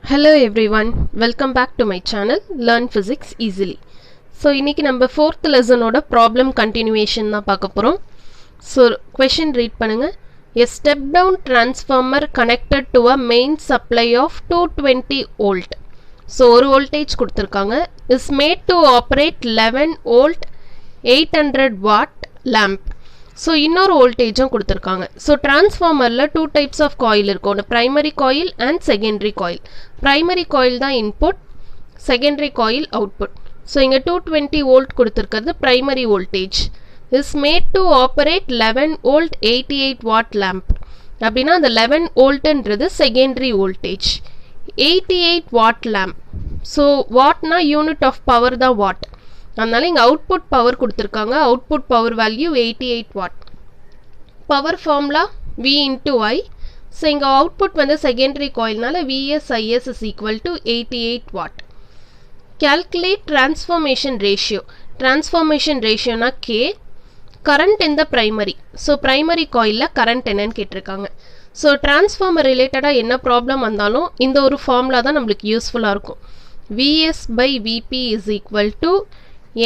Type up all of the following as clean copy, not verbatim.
Hello everyone, welcome back to my channel Learn Physics Easily. So இன்னைக்கு நம்ம 4th lesson ஓட problem continuation தான் பார்க்க போறோம். So question read பண்ணுங்க. A step down transformer connected to a main supply of 220 volt. So ஒரு voltage கொடுத்திருக்காங்க is made to operate 11 volt 800 watt lamp. So இன்னொரு வோல்டேஜும் கொடுத்திருக்காங்க. So transformerல two types of coil இருக்கும். ஒன்று primary coil and secondary coil. Primary coil தான் input, secondary coil output. So இங்க 220 volt கொடுத்திருக்கிறது primary voltage. Is made to operate 11 volt 88 watt lamp. அப்படின்னா அந்த 11 voltன்றது secondary voltage. 88 watt lamp. So wattனா unit of power தான் watt. அதனால இங்க output power கொடுத்திருக்காங்க. Output power value 88 watt. Power formula V into I. So இங்க output வந்து secondary coilனால Vs Is is equal to 88 watt. Calculate transformation ratio. Transformation ratio na K. Current in the primary. So primary coilல current என்னன்னு கேட்டிருக்காங்க. So transformer related என்ன problem வந்தாலும் இந்த ஒரு formula தான் நம்மளுக்கு useful இருக்கும். Vs by Vp is equal to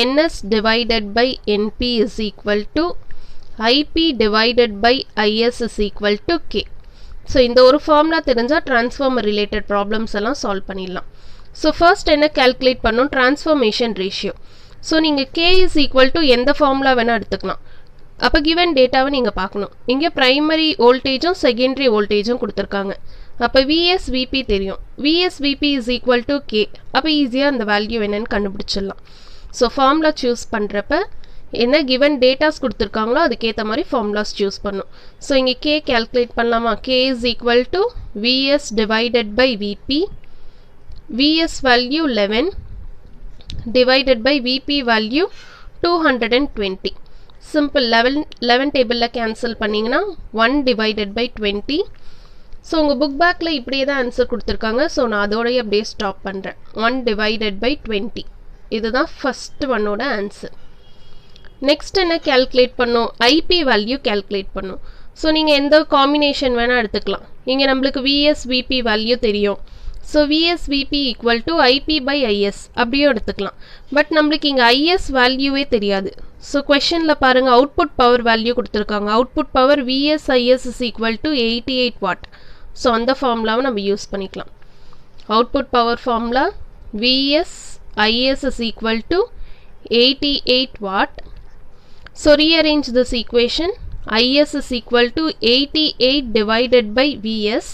Ns divided by Np is equal to Ip divided by Is is equal to K. So இந்த ஒரு formula தெரிஞ்சா transformer related problems எல்லாம் solve பண்ணிடலாம். So first என்ன calculate பண்ணும் transformation ratio. So நீங்க K is equal to எந்த formula வேணா எடுத்துக்கலாம். அப்ப given dataவை நீங்க பார்க்கணும். இங்க primary voltageம் secondary voltageம் கொடுத்திருக்காங்க. அப்ப Vs Vp தெரியும். Vs Vp is equal to K. அப்ப ஈஸியா அந்த வேல்யூ என்னன்னு கண்டுபிடிச்சிடலாம். So formula choose பண்றப்ப என்ன given datas கொடுத்திருக்காங்களோ அதுக்கேத்த மாதிரி formulas choose பண்ணும். So இங்க K calculate பண்ணலாமா? K is equal to Vs divided by Vp. Vs value 11 divided by Vp value 220. Simple 11 table cancel பண்ணீங்கன்னா 1 divided by 20. So உங்க book backல இப்படியே தான் answer கொடுத்திருக்காங்க. So நான் அதோடயே அப்படியே stop பண்றேன். 1 divided by 20. இதுதான் first one ஓட answer. Next என்ன calculate பண்ணும்? IP value calculate பண்ணும். So நீங்க எந்த combination வேணா எடுத்துக்கலாம். இங்க நம்மளுக்கு Vs Vp value தெரியும். So Vs Vp equal to Ip by Is அப்படியே எடுத்துக்கலாம். பட் நம்மளுக்கு இங்க Is வேல்யூவே தெரியாது. So questionல பாருங்க output power value கொடுத்திருக்காங்க. Output power Vs Is is equal to 88 watt. So அந்த formulaவை நம்ம யூஸ் பண்ணிக்கலாம். Output power formula Vs Is is equal to 88 watt. So rearrange this equation. Is is equal to 88 divided by Vs.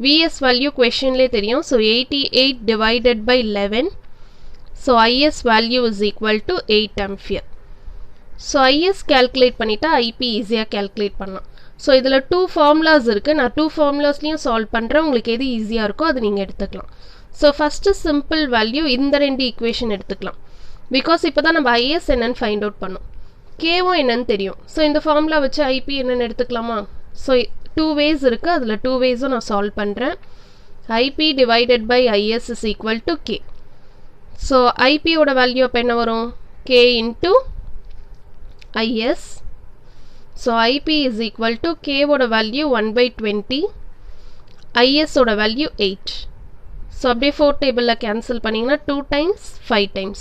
Vs value questionலே தெரியும். So 88 divided by 11. So Is value is equal to 8 ampere. So Is calculate பண்ணிட்டா Ip ஈஸியா calculate பண்ணலாம். So இதுல 2 formulas இருக்கு. நான் 2 formulasலயும் solve பண்றேன். உங்களுக்கு எது ஈஸியா இருக்கோ அது நீங்க எடுத்துக்கலாம். So first simple value இந்த ரெண்டு equation எடுத்துக்கலாம். Because இப்பதான் நம்ம Is என்னன்னு find out பண்ணோம். K என்னன்னு தெரியும். So இந்த formula வச்சு Ip என்னன்னு எடுத்துக்கலாமா? So 2 ways இருக்கு. அதுல 2 ways நான் solve பண்றேன். Ip divided by Is is equal to K. So Ip ஓட value அப்ப என்ன வரும்? K into Is. So Ip is equal to K ஓட value 1 by 20. Is ஓட value 8. So அப்படியே 4 table cancel பண்ணீங்கன்னா 2 times 5 times.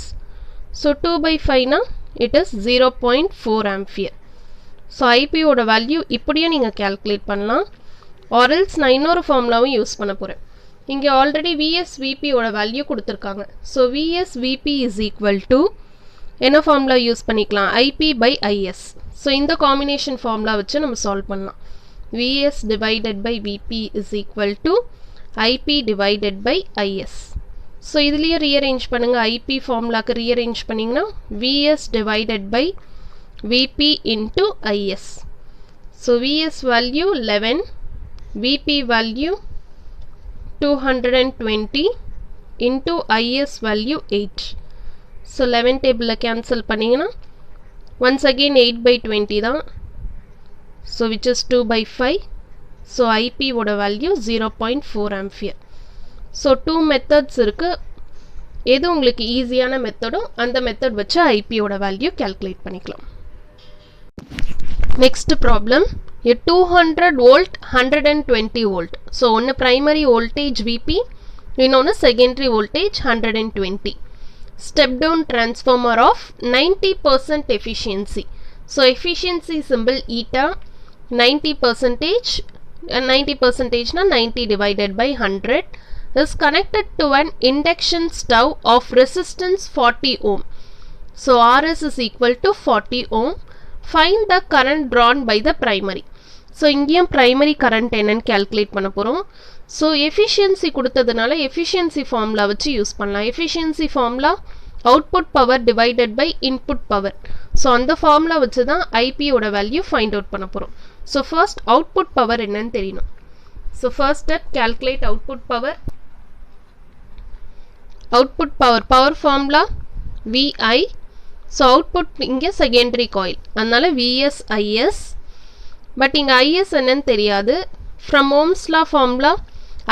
So 2 by 5 na it is 0.4 ampere. So Ip ஓட value இப்படியே நீங்க calculate பண்ணலாம். Or else நான் இன்னொரு formulaவும் யூஸ் பண்ண போறேன். இங்க already Vs Vp ஓட value கொடுத்திருக்காங்க. So Vs Vp is equal to என்ன formula யூஸ் பண்ணிக்கலாம்? Ip by Is. So இந்த combination formula வச்சு நம்ம solve பண்ணலாம். Vs divided by Vp is equal to Ip divided by Is. So இதுலயே rearrange பண்ணுங்க. Ip formulaக்கு rearrange பண்ணீங்கன்னா Vs divided by Vp into Is. So Vs value 11, Vp value 220 into Is value 8. So 11 table cancel பண்ணீங்கன்னா once again 8 by 20 தான். So which is 2 by 5. So Ip ஓட value 0.4 ampere. So 2 methods இருக்கு. எது உங்களுக்கு ஈஸியான மெத்தடோ அந்த method வச்சு Ip ஓட value calculate பண்ணிக்கலாம். Next problem. A 200 volt 120 volt. So ஒன்னு primary voltage Vp, இன்னொன்று secondary voltage 120. Step down transformer of 90% efficiency. So efficiency symbol eta 90%, 90% na 90 divided by 100 is connected to an induction stove of resistance 40 ohm. So RS is equal to 40 ohm. Find the current drawn by the primary. So இங்கேயும் primary current என்னன்னு calculate பண்ண போறோம். So efficiency கொடுத்ததுனால efficiency formula வச்சு use பண்ணலாம். efficiency formula output power divided by input power. So அந்த formula வச்சு தான் IP ஓட value find out பண்ண போறோம். So first output power என்னன்னு தெரியணும். So first step calculate output power. Output power formula VI. So output இங்க secondary coil. அதனால VS IS. But இங்க IS என்னன்னு தெரியாது. From Ohm's law formula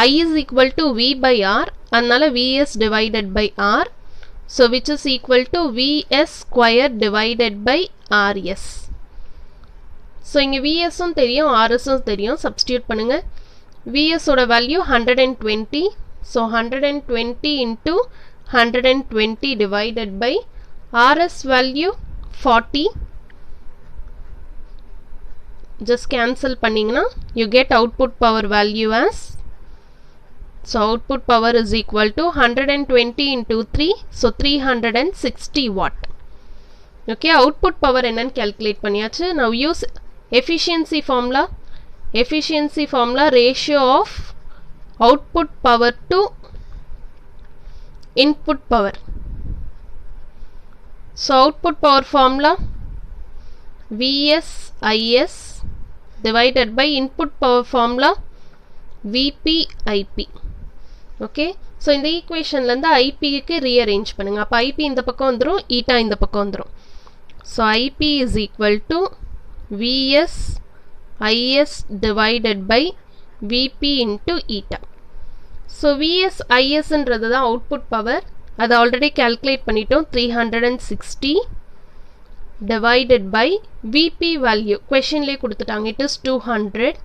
I is equal to V by R. அதனால VS divided by R. So which is equal to VS square divided by RS. So இங்க VS உம் தெரியும் RS உம் தெரியும். Substitute பண்ணுங்க. VS ஓட value 120. So 120 into 120 divided by RS value 40. Just cancel பண்ணீங்கன்னா you get output power value as, so output power is equal to 120 into 3, so 360 watt. Okay, output power என்னன்னு calculate பண்ணியாச்சு. Now use efficiency formula. Efficiency formula ratio of output power to input power. So output power formula VS IS divided by input power formula VP IP. Okay, so இந்த equationல இருந்து IP க்கு rearrange பண்ணுங்க. அப்ப IP இந்த பக்கம் வந்துரும், eta இந்த பக்கம் வந்துரும். So IP is equal to VS IS divided by VP into eta. So VS IS ன்றது தான் output power. அது already calculate பண்ணிட்டோம். 360 divided by VP value. Questionலயே கொடுத்துட்டாங்க. It is 200.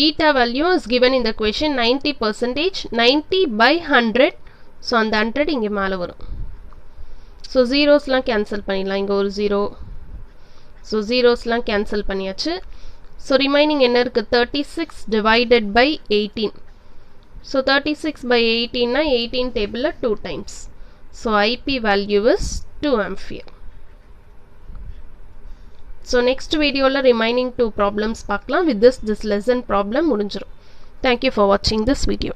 Eta value is given in the question 90%. 90 by 100. So அந்த 100 இங்க மேல வரும். So zeros-லாம் cancel பண்ணிடலாம். இங்க ஒரு 0. So zeros-லாம் cancel பண்ணியாச்சு. So remaining என்ன இருக்கு? 36 divided by 18. So 36 by 18 na 18 table 2 times. So IP value is 2 ampere. So next video la remaining 2 problems பார்க்கலாம். With this lesson problem முடிஞ்சிரும். Thank you for watching this video.